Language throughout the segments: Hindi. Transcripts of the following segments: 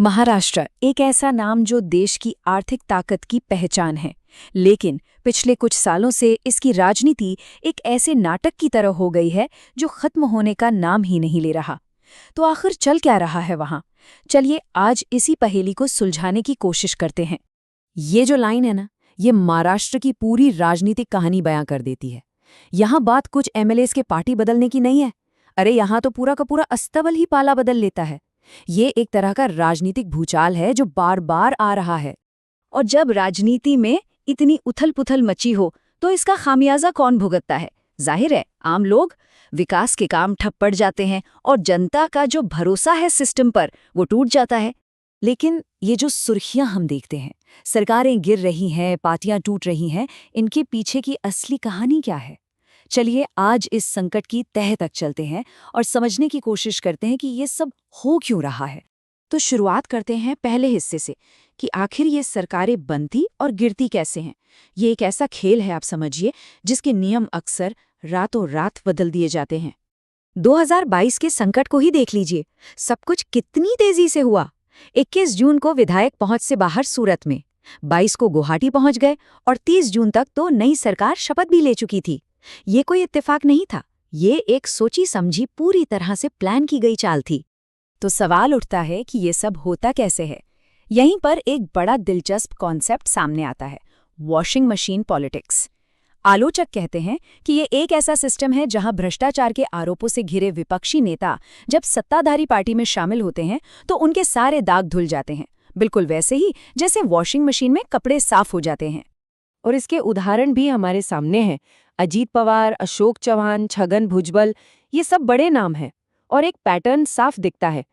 महाराष्ट्र एक ऐसा नाम जो देश की आर्थिक ताकत की पहचान है, लेकिन पिछले कुछ सालों से इसकी राजनीति एक ऐसे नाटक की तरह हो गई है जो खत्म होने का नाम ही नहीं ले रहा। तो आखिर चल क्या रहा है वहां? चलिए आज इसी पहेली को सुलझाने की कोशिश करते हैं। ये जो लाइन है ना, ये महाराष्ट्र की पूरी राजनीतिक कहानी बयां कर देती है। यहाँ बात कुछ एमएलएस के पार्टी बदलने की नहीं है। अरे यहाँ तो पूरा का पूरा अस्तबल ही पाला बदल लेता है। ये एक तरह का राजनीतिक भूचाल है जो बार बार आ रहा है। और जब राजनीति में इतनी उथल-पुथल मची हो तो इसका खामियाजा कौन भुगतता है? जाहिर है, आम लोग। विकास के काम ठप पड़ जाते हैं और जनता का जो भरोसा है सिस्टम पर वो टूट जाता है। लेकिन ये जो सुर्खियां हम देखते हैं, सरकारें गिर रही हैं, पार्टियां टूट रही हैं, इनके पीछे की असली कहानी क्या है? चलिए आज इस संकट की तह तक चलते हैं और समझने की कोशिश करते हैं कि ये सब हो क्यों रहा है। तो शुरुआत करते हैं पहले हिस्से से कि आखिर ये सरकारें बनती और गिरती कैसे हैं। ये एक ऐसा खेल है, आप समझिए, जिसके नियम अक्सर रातों रात बदल दिए जाते हैं। 2022 के संकट को ही देख लीजिए, सब कुछ कितनी तेजी से हुआ। 21 जून को विधायक पहुंच से बाहर सूरत में, 22 को गुवाहाटी पहुंच गए और 30 जून तक तो नई सरकार शपथ भी ले चुकी थी। ये कोई इत्तेफाक नहीं था, ये एक सोची समझी पूरी तरह से प्लान की गई चाल थी। तो सवाल उठता है कि ये सब होता कैसे है। यहीं पर एक बड़ा दिलचस्प कॉन्सेप्ट सामने आता है, वॉशिंग मशीन पॉलिटिक्स। आलोचक कहते हैं कि ये एक ऐसा सिस्टम है जहां भ्रष्टाचार के आरोपों से घिरे विपक्षी नेता जब सत्ताधारी पार्टी में शामिल होते हैं तो उनके सारे दाग धुल जाते हैं, बिल्कुल वैसे ही जैसे वॉशिंग मशीन में कपड़े साफ हो जाते हैं। और इसके उदाहरण भी हमारे सामने हैं। अजीत पवार, अशोक चौहान, छगन भुजबल, ये सब बड़े नाम हैं और एक पैटर्न साफ दिखता है।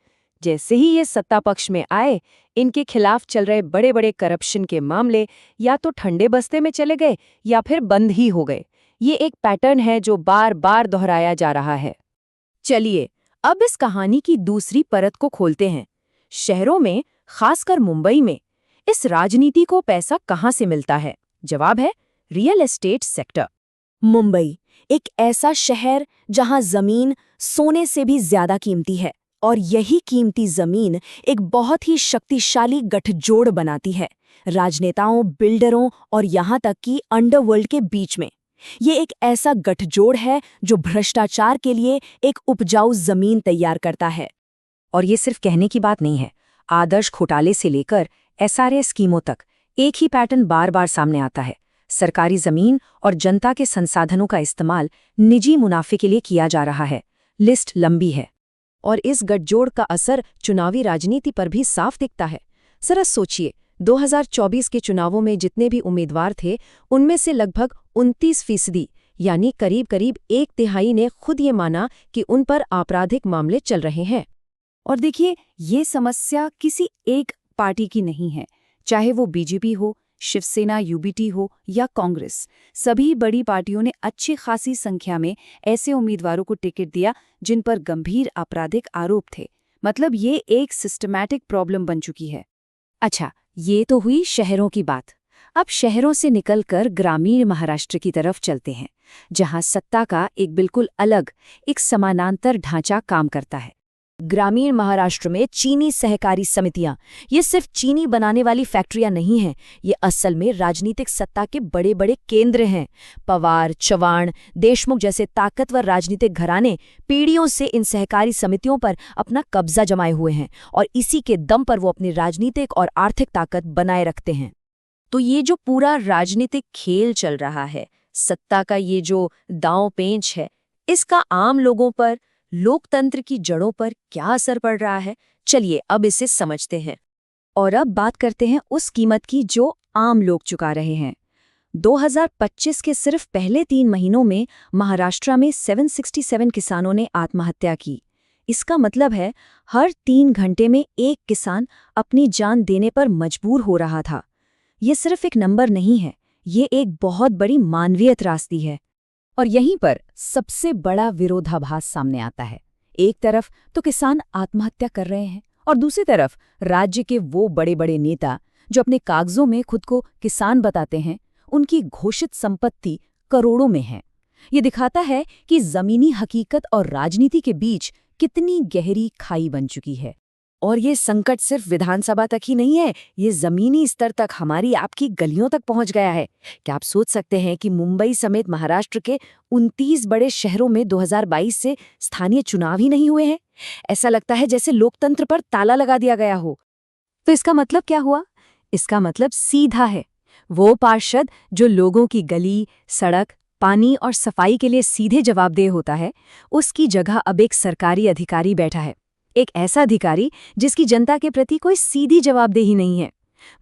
जैसे ही ये सत्ता पक्ष में आए, इनके खिलाफ चल रहे बड़े बड़े करप्शन के मामले या तो ठंडे बस्ते में चले गए या फिर बंद ही हो गए। ये एक पैटर्न है जो बार बार दोहराया जा रहा है। चलिए अब इस कहानी की दूसरी परत को खोलते हैं। शहरों में, खासकर मुंबई में, इस राजनीति को पैसा कहाँ से मिलता है? जवाब है रियल एस्टेट सेक्टर। मुंबई एक ऐसा शहर जहां जमीन सोने से भी ज्यादा कीमती है और यही कीमती जमीन एक बहुत ही शक्तिशाली गठजोड़ बनाती है राजनेताओं, बिल्डरों और यहां तक कि अंडरवर्ल्ड के बीच में। ये एक ऐसा गठजोड़ है जो भ्रष्टाचार के लिए एक उपजाऊ जमीन तैयार करता है। और ये सिर्फ कहने की बात नहीं है। आदर्श घोटाले से लेकर एसआरए स्कीमों तक एक ही पैटर्न बार बार सामने आता है। सरकारी जमीन और जनता के संसाधनों का इस्तेमाल निजी मुनाफे के लिए किया जा रहा है। लिस्ट लंबी है और इस गठजोड़ का असर चुनावी राजनीति पर भी साफ दिखता है। जरा सोचिए, 2024 के चुनावों में जितने भी उम्मीदवार थे, उनमें से लगभग 29% यानी करीब करीब 1/3 ने खुद ये माना कि उन पर आपराधिक मामले चल रहे हैं। और देखिए, ये समस्या किसी एक पार्टी की नहीं है, चाहे वो बीजेपी हो, शिवसेना, यूबीटी हो या कांग्रेस। सभी बड़ी पार्टियों ने अच्छी खासी संख्या में ऐसे उम्मीदवारों को टिकट दिया जिन पर गंभीर आपराधिक आरोप थे। मतलब ये एक सिस्टमैटिक प्रॉब्लम बन चुकी है। अच्छा, ये तो हुई शहरों की बात। अब शहरों से निकलकर ग्रामीण महाराष्ट्र की तरफ चलते हैं, जहां सत्ता का एक बिल्कुल अलग, एक समानांतर ढांचा काम करता है। ग्रामीण महाराष्ट्र में चीनी सहकारी समितियां, ये सिर्फ चीनी बनाने वाली फैक्ट्रियां नहीं हैं, ये असल में राजनीतिक सत्ता के बड़े बड़े केंद्र हैं। पवार, चव्हाण, देशमुख जैसे ताकतवर राजनीतिक घराने पीढ़ियों से इन सहकारी समितियों पर अपना कब्जा जमाए हुए हैं और इसी के दम पर वो अपनी राजनीतिक और आर्थिक ताकत बनाए रखते हैं। तो ये जो पूरा राजनीतिक खेल चल रहा है, सत्ता का ये जो दांव पेंच है, इसका आम लोगों पर, लोकतंत्र की जड़ों पर क्या असर पड़ रहा है? चलिए अब इसे समझते हैं। और अब बात करते हैं उस कीमत की जो आम लोग चुका रहे हैं। 2025 के सिर्फ पहले 3 महीनों में महाराष्ट्र में 767 किसानों ने आत्महत्या की। इसका मतलब है हर 3 घंटे में एक किसान अपनी जान देने पर मजबूर हो रहा था। ये सिर्फ एक नंबर नहीं है, ये एक बहुत बड़ी मानवीय त्रासदी है। और यहीं पर सबसे बड़ा विरोधाभास सामने आता है। एक तरफ तो किसान आत्महत्या कर रहे हैं और दूसरी तरफ राज्य के वो बड़े बड़े नेता जो अपने कागजों में खुद को किसान बताते हैं, उनकी घोषित संपत्ति करोड़ों में है। ये दिखाता है कि जमीनी हकीकत और राजनीति के बीच कितनी गहरी खाई बन चुकी है। और ये संकट सिर्फ विधानसभा तक ही नहीं है, ये जमीनी स्तर तक हमारी आपकी गलियों तक पहुंच गया है। क्या आप सोच सकते हैं कि मुंबई समेत महाराष्ट्र के 29 बड़े शहरों में 2022 से स्थानीय चुनाव ही नहीं हुए हैं? ऐसा लगता है जैसे लोकतंत्र पर ताला लगा दिया गया हो। तो इसका मतलब क्या हुआ? इसका मतलब सीधा है। वो पार्षद जो लोगों की गली, सड़क, पानी और सफाई के लिए सीधे जवाबदेह होता है, उसकी जगह अब एक सरकारी अधिकारी बैठा है। एक ऐसा अधिकारी जिसकी जनता के प्रति कोई सीधी जवाबदेही नहीं है।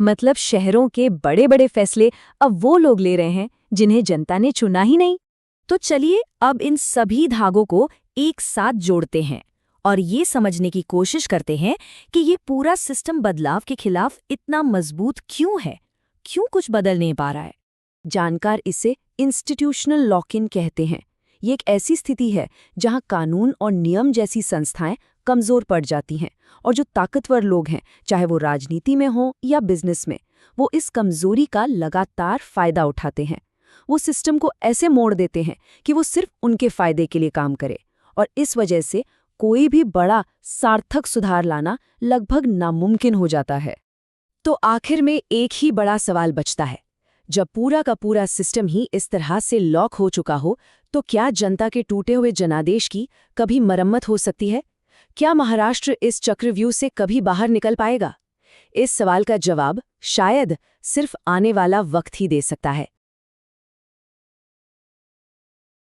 मतलब शहरों के बड़े बड़े फैसले अब वो लोग ले रहे हैं जिन्हें जनता ने चुना ही नहीं। तो चलिए अब इन सभी धागों को एक साथ जोड़ते हैं और ये समझने की कोशिश करते हैं कि ये पूरा सिस्टम बदलाव के खिलाफ इतना मजबूत क्यों है, क्यों कुछ बदल नहीं पा रहा है। जानकार इसे इंस्टीट्यूशनल लॉक-इन कहते हैं। ये एक ऐसी स्थिति है जहां कानून और नियम जैसी संस्थाएं कमजोर पड़ जाती हैं और जो ताकतवर लोग हैं, चाहे वो राजनीति में हो या बिजनेस में, वो इस कमजोरी का लगातार फायदा उठाते हैं। वो सिस्टम को ऐसे मोड़ देते हैं कि वो सिर्फ उनके फायदे के लिए काम करे और इस वजह से कोई भी बड़ा सार्थक सुधार लाना लगभग नामुमकिन हो जाता है। तो आखिर में एक ही बड़ा सवाल बचता है, जब पूरा का पूरा सिस्टम ही इस तरह से लॉक हो चुका हो, तो क्या जनता के टूटे हुए जनादेश की कभी मरम्मत हो सकती है? क्या महाराष्ट्र इस चक्रव्यूह से कभी बाहर निकल पाएगा? इस सवाल का जवाब शायद सिर्फ आने वाला वक्त ही दे सकता है।